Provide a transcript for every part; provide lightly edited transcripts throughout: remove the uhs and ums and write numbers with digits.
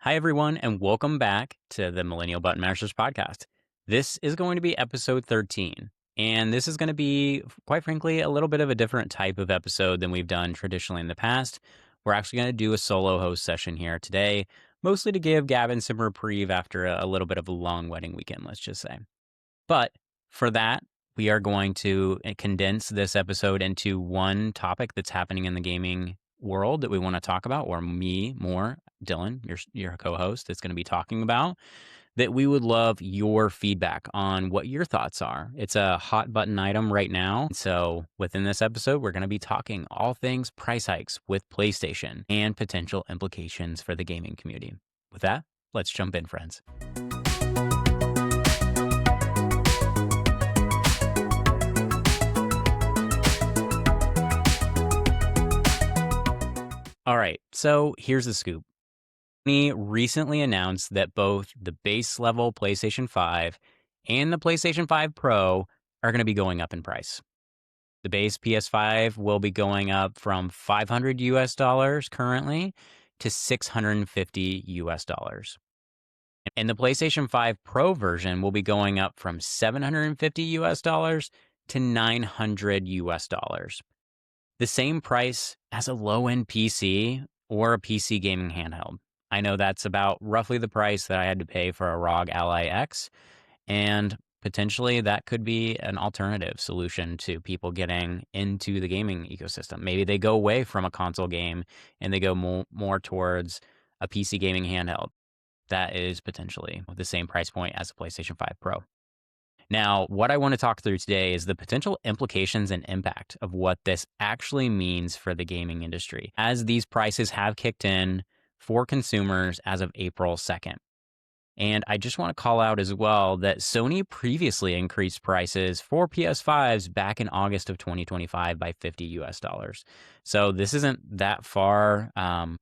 Hi, everyone, and welcome back to the Millennial Button Mashers podcast. This is going to be episode 13, and this is going to be, quite frankly, a little bit of a different type of episode than we've done traditionally in the past. We're actually going to do a solo host session here today, mostly to give Gavin some reprieve after a little bit of a long wedding weekend, let's just say. But for that, we are going to condense this episode into one topic that's happening in the gaming world that we want to talk about, or me more, Dylan, your co-host, that's going to be talking about, that we would love your feedback on what your thoughts are. It's a hot button item right now. So within this episode, we're going to be talking all things price hikes with PlayStation and potential implications for the gaming community. With that, let's jump in, friends. All right, so here's the scoop. Sony recently announced that both the base level PlayStation 5 and the PlayStation 5 Pro are going to be going up in price. The base PS5 will be going up from $500 currently to $650. And the PlayStation 5 Pro version will be going up from $750 to $900. The same price as a low-end PC or a PC gaming handheld. I know that's about roughly the price that I had to pay for a ROG Ally X, and potentially that could be an alternative solution to people getting into the gaming ecosystem. Maybe they go away from a console game and they go more towards a PC gaming handheld. That is potentially the same price point as a PlayStation 5 Pro. Now, what I want to talk through today is the potential implications and impact of what this actually means for the gaming industry, as these prices have kicked in for consumers as of April 2nd. And I just want to call out as well that Sony previously increased prices for PS5s back in August of 2025 by $50. So this isn't that far,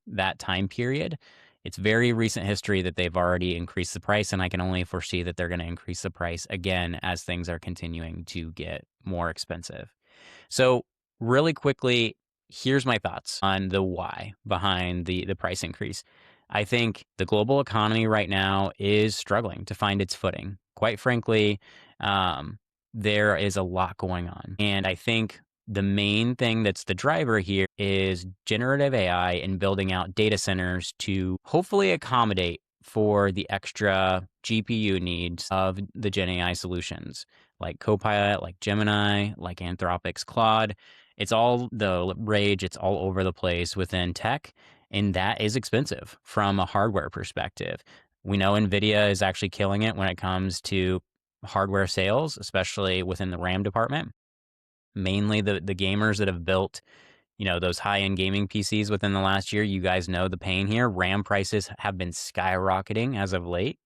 that time period. It's very recent history that they've already increased the price, and I can only foresee that they're going to increase the price again as things are continuing to get more expensive. So really quickly, here's my thoughts on the why behind the price increase. I think the global economy right now is struggling to find its footing. Quite frankly, there is a lot going on. And I think the main thing that's the driver here is generative AI and building out data centers to hopefully accommodate for the extra GPU needs of the Gen AI solutions like Copilot, like Gemini, like Anthropic's Claude. It's all the rage. It's all over the place within tech. And that is expensive from a hardware perspective. We know NVIDIA is actually killing it when it comes to hardware sales, especially within the RAM department. Mainly the gamers that have built, those high-end gaming PCs within the last year, you guys know the pain here. RAM prices have been skyrocketing as of late.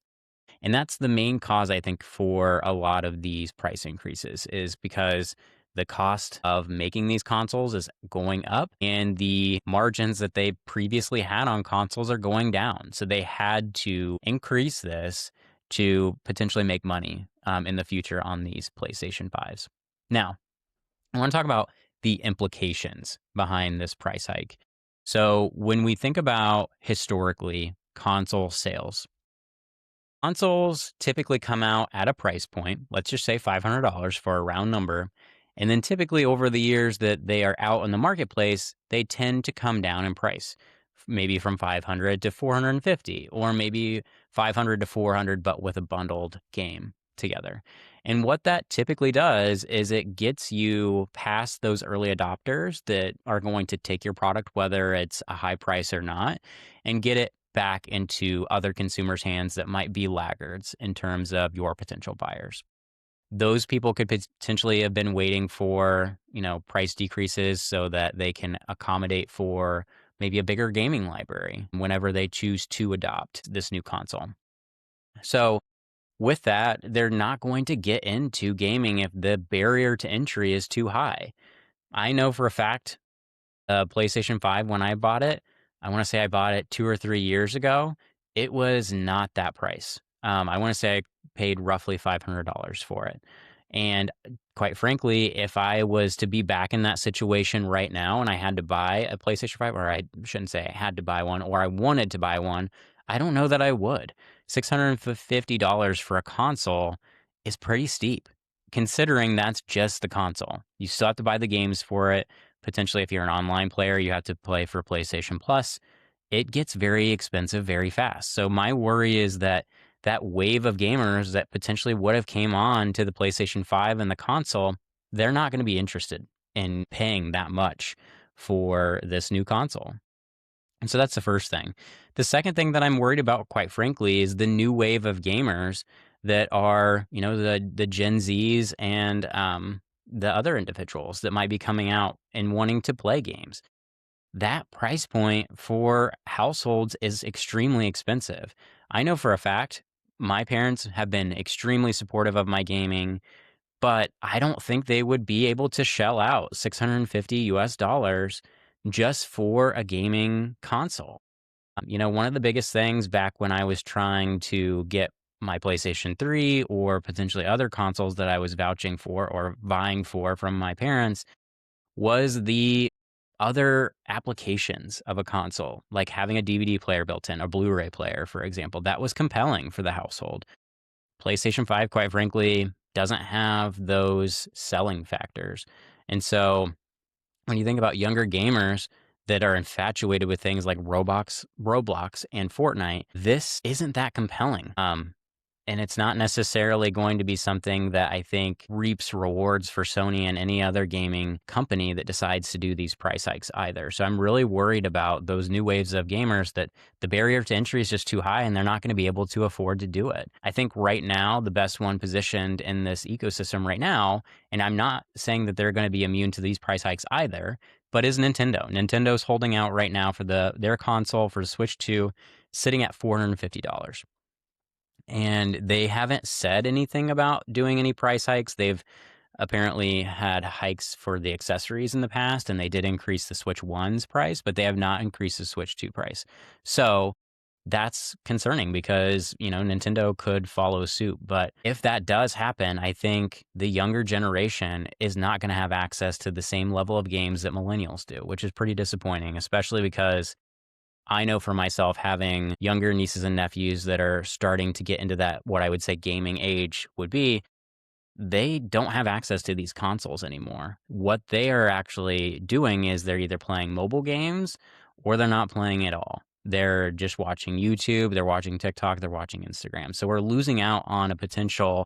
And that's the main cause, I think, for a lot of these price increases is because the cost of making these consoles is going up and the margins that they previously had on consoles are going down. So they had to increase this to potentially make money in the future on these PlayStation 5s. Now, I want to talk about the implications behind this price hike. So when we think about historically console sales, consoles typically come out at a price point, let's just say $500 for a round number. And then typically over the years that they are out in the marketplace, they tend to come down in price, maybe from 500 to 450, or maybe 500 to 400, but with a bundled game together. And what that typically does is it gets you past those early adopters that are going to take your product, whether it's a high price or not, and get it back into other consumers' hands that might be laggards in terms of your potential buyers. Those people could potentially have been waiting for, price decreases so that they can accommodate for maybe a bigger gaming library whenever they choose to adopt this new console. So with that, they're not going to get into gaming if the barrier to entry is too high. I know for a fact, PlayStation 5, when I bought it, I want to say I bought it 2 or 3 years ago. It was not that price. I want to say I paid roughly $500 for it. And quite frankly, if I was to be back in that situation right now and I had to buy a PlayStation 5, or I shouldn't say I had to buy one, or I wanted to buy one, I don't know that I would. $650 for a console is pretty steep, considering that's just the console. You still have to buy the games for it. Potentially, if you're an online player, you have to play for PlayStation Plus. It gets very expensive very fast. So my worry is that that wave of gamers that potentially would have came on to the PlayStation 5 and the console, they're not going to be interested in paying that much for this new console. And so that's the first thing. The second thing that I'm worried about, quite frankly, is the new wave of gamers that are, the Gen Zs and the other individuals that might be coming out and wanting to play games. That price point for households is extremely expensive. I know for a fact my parents have been extremely supportive of my gaming, but I don't think they would be able to shell out 650 US dollars just for a gaming console. One of the biggest things back when I was trying to get my PlayStation 3 or potentially other consoles that I was vouching for or vying for from my parents was the other applications of a console, like having a DVD player built in, a Blu-ray player, for example. That was compelling for the household. PlayStation 5, quite frankly, doesn't have those selling factors. And so when you think about younger gamers that are infatuated with things like Roblox and Fortnite, this isn't that compelling. And it's not necessarily going to be something that I think reaps rewards for Sony and any other gaming company that decides to do these price hikes either. So I'm really worried about those new waves of gamers that the barrier to entry is just too high and they're not going to be able to afford to do it. I think right now, the best one positioned in this ecosystem right now, and I'm not saying that they're going to be immune to these price hikes either, but is Nintendo. Nintendo's holding out right now for their console for the Switch 2, sitting at $450. And they haven't said anything about doing any price hikes. They've apparently had hikes for the accessories in the past, and they did increase the Switch 1's price, but they have not increased the Switch 2 price. So that's concerning because, Nintendo could follow suit. But if that does happen, I think the younger generation is not going to have access to the same level of games that millennials do, which is pretty disappointing, especially because I know for myself, having younger nieces and nephews that are starting to get into that, what I would say gaming age would be, they don't have access to these consoles anymore. What they are actually doing is they're either playing mobile games or they're not playing at all. They're just watching YouTube, they're watching TikTok, they're watching Instagram. So we're losing out on a potential,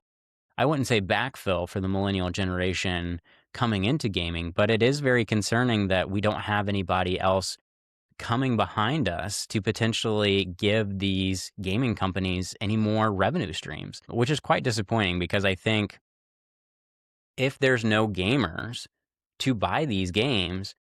I wouldn't say backfill for the millennial generation coming into gaming, but it is very concerning that we don't have anybody else coming behind us to potentially give these gaming companies any more revenue streams, which is quite disappointing because I think if there's no gamers to buy these games,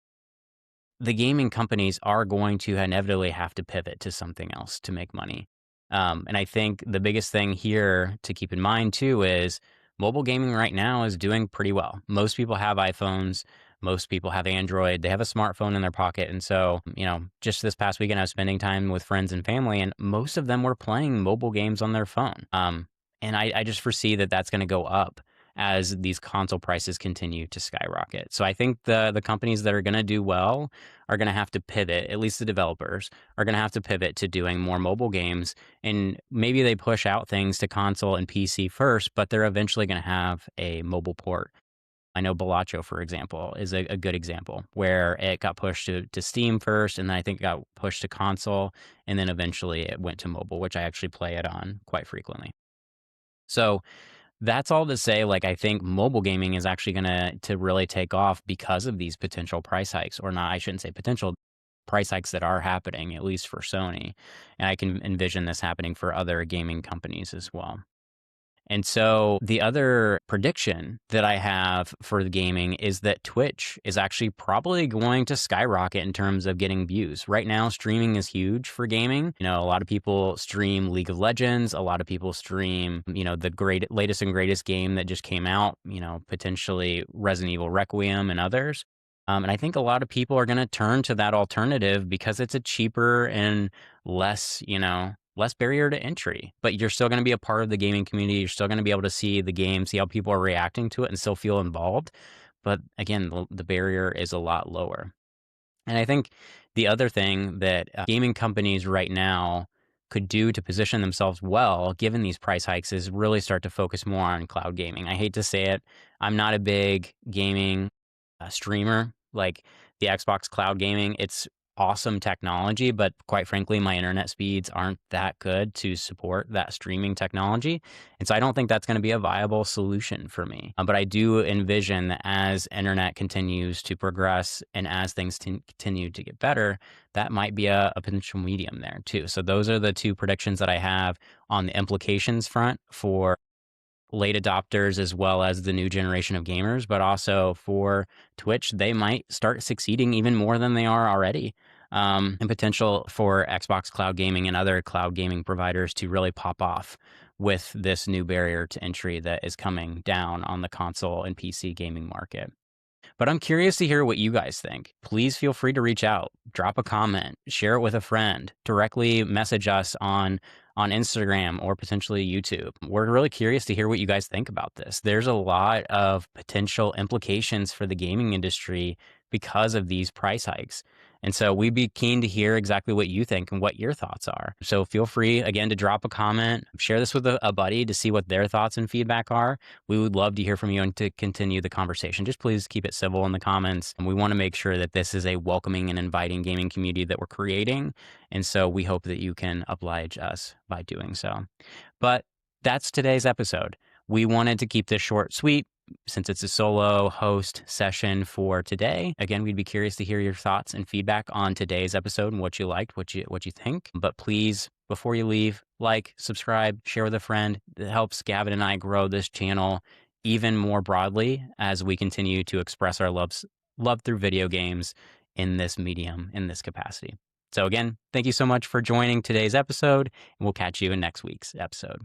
the gaming companies are going to inevitably have to pivot to something else to make money. And I think the biggest thing here to keep in mind too is mobile gaming right now is doing pretty well. Most people have iPhones. Most people have Android. They have a smartphone in their pocket. And so, just this past weekend, I was spending time with friends and family, and most of them were playing mobile games on their phone. And I just foresee that that's going to go up as these console prices continue to skyrocket. So I think the companies that are going to do well are going to have to pivot, at least the developers are going to have to pivot to doing more mobile games. And maybe they push out things to console and PC first, but they're eventually going to have a mobile port. I know Balacho, for example, is a good example where it got pushed to Steam first, and then I think it got pushed to console, and then eventually it went to mobile, which I actually play it on quite frequently. So that's all to say, like, I think mobile gaming is actually gonna to really take off because of these potential price hikes, or not, I shouldn't say potential price hikes that are happening, at least for Sony. And I can envision this happening for other gaming companies as well. And so the other prediction that I have for the gaming is that Twitch is actually probably going to skyrocket in terms of getting views. Right now, streaming is huge for gaming. A lot of people stream League of Legends. A lot of people stream, the latest and greatest game that just came out, potentially Resident Evil Requiem and others. And I think a lot of people are going to turn to that alternative because it's a cheaper and less barrier to entry, but you're still going to be a part of the gaming community. You're still going to be able to see the game, see how people are reacting to it, and still feel involved. But again, the barrier is a lot lower. And I think the other thing that gaming companies right now could do to position themselves well, given these price hikes, is really start to focus more on cloud gaming. I hate to say it, I'm not a big gaming streamer. Like the Xbox cloud gaming, it's awesome technology, but quite frankly, my internet speeds aren't that good to support that streaming technology. And so I don't think that's going to be a viable solution for me. But I do envision that as internet continues to progress and as things continue to get better, that might be a potential medium there too. So those are the two predictions that I have on the implications front for late adopters as well as the new generation of gamers, but also for Twitch, they might start succeeding even more than they are already. And potential for Xbox cloud gaming and other cloud gaming providers to really pop off with this new barrier to entry that is coming down on the console and PC gaming market. But I'm curious to hear what you guys think. Please feel free to reach out, drop a comment, share it with a friend, directly message us on Instagram or potentially YouTube. We're really curious to hear what you guys think about this. There's a lot of potential implications for the gaming industry because of these price hikes. And so we'd be keen to hear exactly what you think and what your thoughts are. So feel free, again, to drop a comment, share this with a buddy to see what their thoughts and feedback are. We would love to hear from you and to continue the conversation. Just please keep it civil in the comments. And we want to make sure that this is a welcoming and inviting gaming community that we're creating. And so we hope that you can oblige us by doing so. But that's today's episode. We wanted to keep this short, sweet, since it's a solo host session for today. Again, we'd be curious to hear your thoughts and feedback on today's episode and what you liked, what you think. But please, before you leave, like, subscribe, share with a friend. It helps Gavin and I grow this channel even more broadly as we continue to express our love through video games in this medium, in this capacity. So again, thank you so much for joining today's episode, and we'll catch you in next week's episode.